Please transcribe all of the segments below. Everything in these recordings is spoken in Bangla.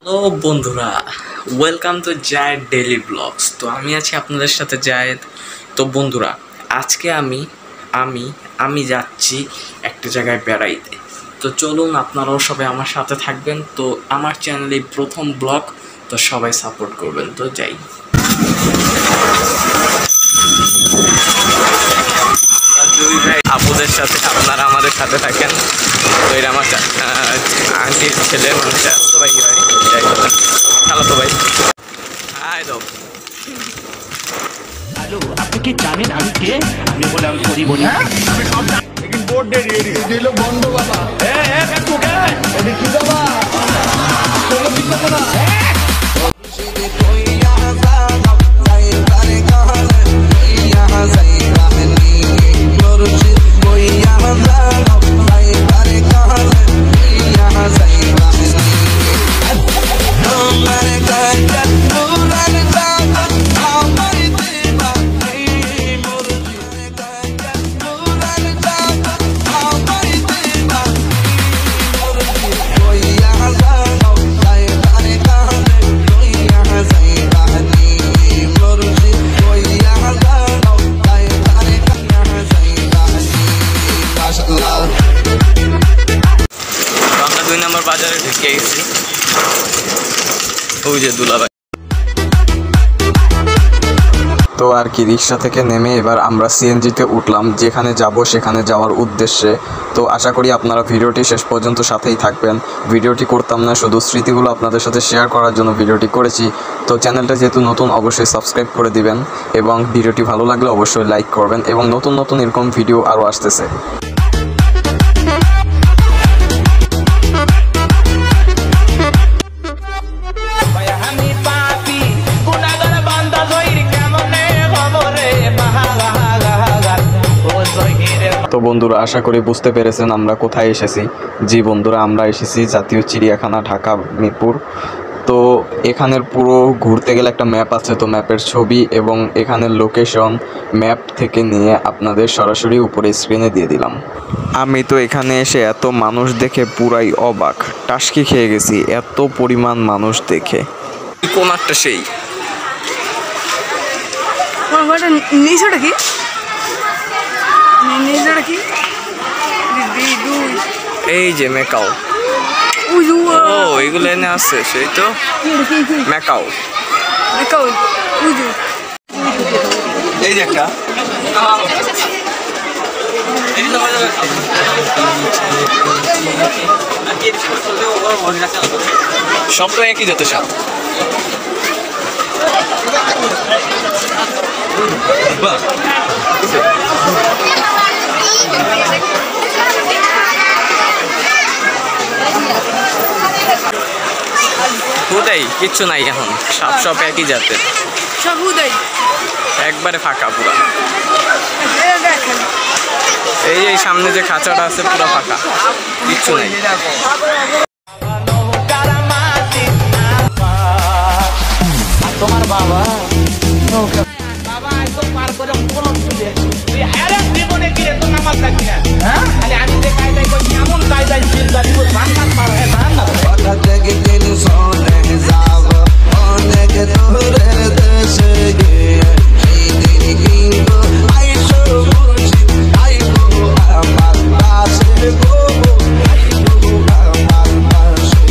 হ্যালো বন্ধুরা, welcome to Zayed daily blogs. তো আমি আছি আপনাদের সাথে জায়েদ। তো বন্ধুরা, আজকে আমি যাচ্ছি একটা জায়গায় বেড়াইতে। তো চলুন, আপনারাও সবাই আমার সাথে থাকবেন। তো আমার চ্যানেলে প্রথম ব্লগ, তো সবাই সাপোর্ট করবেন। তো যাই। আপুদের সাথে আপনারা আমাদের সাথে থাকেন। তো এটা আমার আন্টির ছেলে, তো ভাই হয় যাই বলেন, খালাতো ভাই। হাই দাও। হ্যালো, আপনি কি জানেন আমি কে? আমি বলে আমি করি বলি আমি সব लेकिन बोर्ड दे दिलो বন্ধ বাবা। কাকু কে এদি কি বাবা চলো কি করব না বাজারে ঢুকে গেছি। ওই যে দুলাভাই। তো আর কি, রিক্সা থেকে নেমে এবার আমরা সিএনজিতে উঠলাম, যেখানে যাব সেখানে যাওয়ার উদ্দেশ্যে। তো আশা করি আপনারা ভিডিওটি শেষ পর্যন্ত সাথেই থাকবেন। ভিডিওটি করতাম না, শুধু স্মৃতিগুলো আপনাদের সাথে শেয়ার করার জন্য ভিডিওটি করেছি। তো চ্যানেলটা যেহেতু নতুন, অবশ্যই সাবস্ক্রাইব করে দিবেন এবং ভিডিওটি ভালো লাগলে অবশ্যই লাইক করবেন। এবং নতুন নতুন এরকম ভিডিও আরও আসতেছে। তো বন্ধুরা, আশা করি বুঝতে পেরেছেন আমরা কোথায় এসেছি। জি বন্ধুরা, আমরা এসেছি জাতীয় চিড়িয়াখানা, ঢাকা মিরপুর। তো এখানের পুরো ঘুরতে গেলে একটা ম্যাপ আছে, তো ম্যাপের ছবি এবং এখানের লোকেশন ম্যাপ থেকে নিয়ে আপনাদের সরাসরি উপরে স্ক্রিনে দিয়ে দিলাম। আমি তো এখানে এসে এত মানুষ দেখে পুরাই অবাক, টাসকি খেয়ে গেছি এত পরিমাণ মানুষ দেখে। কোন একটা সেই নিচটা কি এই যে মেকাও। ও এগুলো এনে আছে, সেই তো মেকাও। এই যে একটা সব তো একই যত সাপ। হুদাই কিচ্ছু নাই এখন, সাপ সব একই জাতের, সব হুদাই একবারে ফাঁকা পুরা। এই যে সামনে যে খাঁচাটা আছে পুরো ফাঁকা, কিচ্ছু নাই। তোমার বাবা বাবা একদম পার করে কোন তুলে তুই আরে জীবনে কি এত নামাজ লাগি না? হ্যাঁ খালি আমি যে কায়দায় কই এমন কায়দায় চিন্তা দিব বান্নাত পার হয় না না কথা থেকে দিন সোনে যাব অনেক দূরে দেশে গিয়ে এই দিন কিন্তু আইসো মুর্শিদ আইবো আমার কাছে গো আইবো আমার কাছে।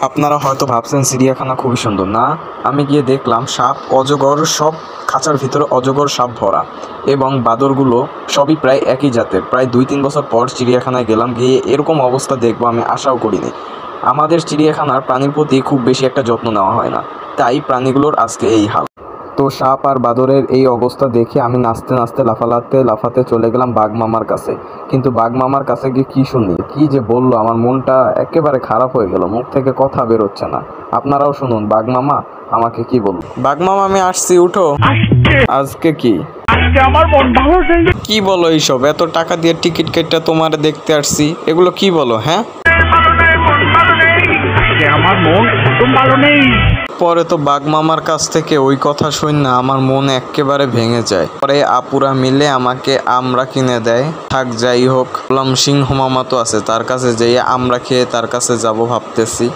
আপনারা হয়তো ভাবছেন চিড়িয়াখানা খুবই সুন্দর না, আমি গিয়ে দেখলাম সাপ অজগর সব খাঁচার ভিতরে অজগর সাপ ভরা, এবং বাদরগুলো সবই প্রায় একই জাতের। প্রায় 2-3 বছর পর চিড়িয়াখানায় গেলাম, গিয়ে এরকম অবস্থা দেখবো আমি আশাও করিনি। আমাদের চিড়িয়াখানার প্রাণীর প্রতি খুব বেশি একটা যত্ন নেওয়া হয় না, তাই প্রাণীগুলোর আজকে এই হাল। তো সাপ আর বাদরের এই অবস্থা দেখে আমি নাচতে নাচতে লাফাতে চলে গেলাম বাঘ মামার কাছে। কিন্তু বাঘ মামার কাছে গিয়ে কি শুনি, কি যে বললো, আমার মনটা একেবারে খারাপ হয়ে গেল, মুখ থেকে কথা বেরোচ্ছে না। আপনারাও শুনুন বাঘ মামা আমাকে কি বলল। বাঘ মামা, আমি আসছি, উঠো। আজকে কি আমার মন ভালো নেই। কি বলো এইসব? এত টাকা দিয়ে টিকিট কেটে তোমার দেখতে আসছি, এগুলো কি বলো? হ্যাঁ আজকে আমার মন একদম ভালো নেই। পরে তো বাঘ মামার কাছ থেকে ওই কথা শুন না আমার মন একেবারে ভেঙে যায়। পরে আপুরা মিলে আমাকে আমরা কিনে দেয়। থাক যাই হোক, বললাম সিংহ মামা তো আছে, তার কাছে যেয়ে আমরা খেয়ে তার কাছে যাব ভাবতেছি।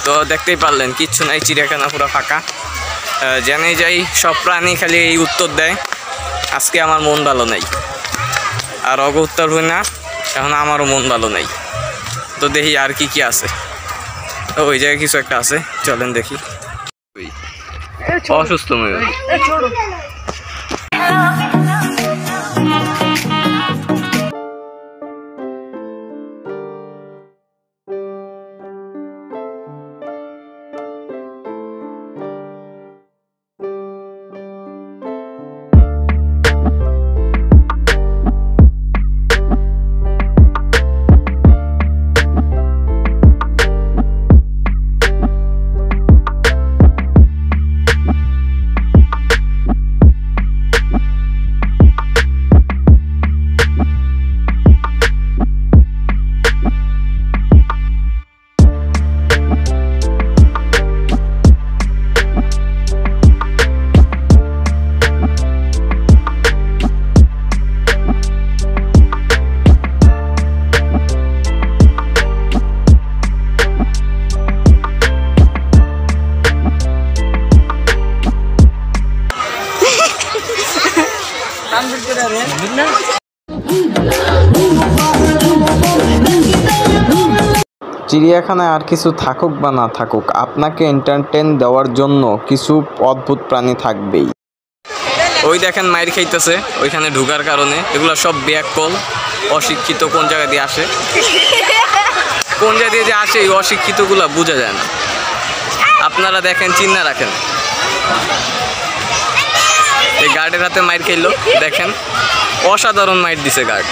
তো দেখতেই পারলেন কিচ্ছু নাই, চিড়িয়াখানা পুরো ফাঁকা। জেনে যাই সব প্রাণী খালি এই উত্তর দেয়, আজকে আমার মন ভালো নেই। আর অগ উত্তর হই না, এখন আমারও মন ভালো নেই। তো দেখি আর কি কি আছে। তো ওই জায়গায় কিছু একটা আছে, চলেন দেখি। অসুস্থ ময়ূর। চিড়িয়াখানায় আর কিছু থাকুক বা না থাকুক, আপনাকে এন্টারটেইন দেওয়ার জন্য কিছু অদ্ভুত প্রাণী থাকবেই। ওই দেখেন মাইর খাইতেছে ওইখানে ঢুকার কারণে। এগুলো সব ব্যাককল, অশিক্ষিত। কোন জায়গা দিয়ে আসে, কোন জায়গা দিয়ে যে আসে এই অশিক্ষিতগুলো বোঝা যায় না। আপনারা দেখেন, চিন্তা রাখেন। এই গার্ডের হাতে মাইর খাইলো, দেখেন অসাধারণ মাইর দিছে গার্ড।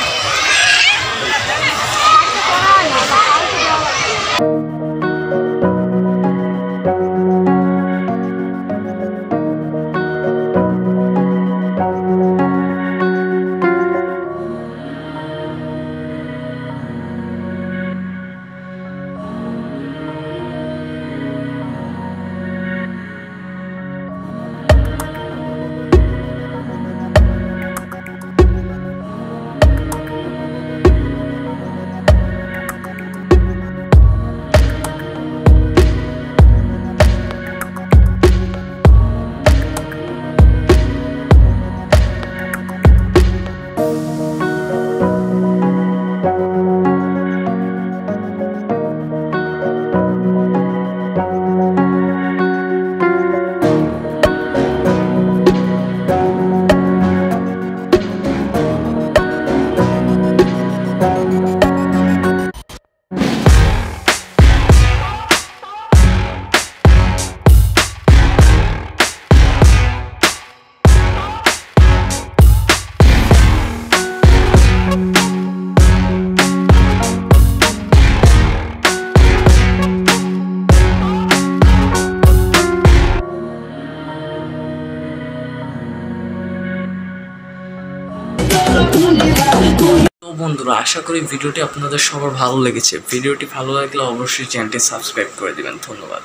তো বন্ধুরা, আশা করি ভিডিওটি আপনাদের সবার ভালো লেগেছে। ভিডিওটি ভালো লাগলে অবশ্যই চ্যানেলটি সাবস্ক্রাইব করে দিবেন। ধন্যবাদ।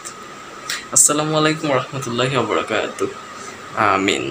আসসালামু আলাইকুম রহমতুল্লাহি ওয়া বারাকাতুহু। আমিন।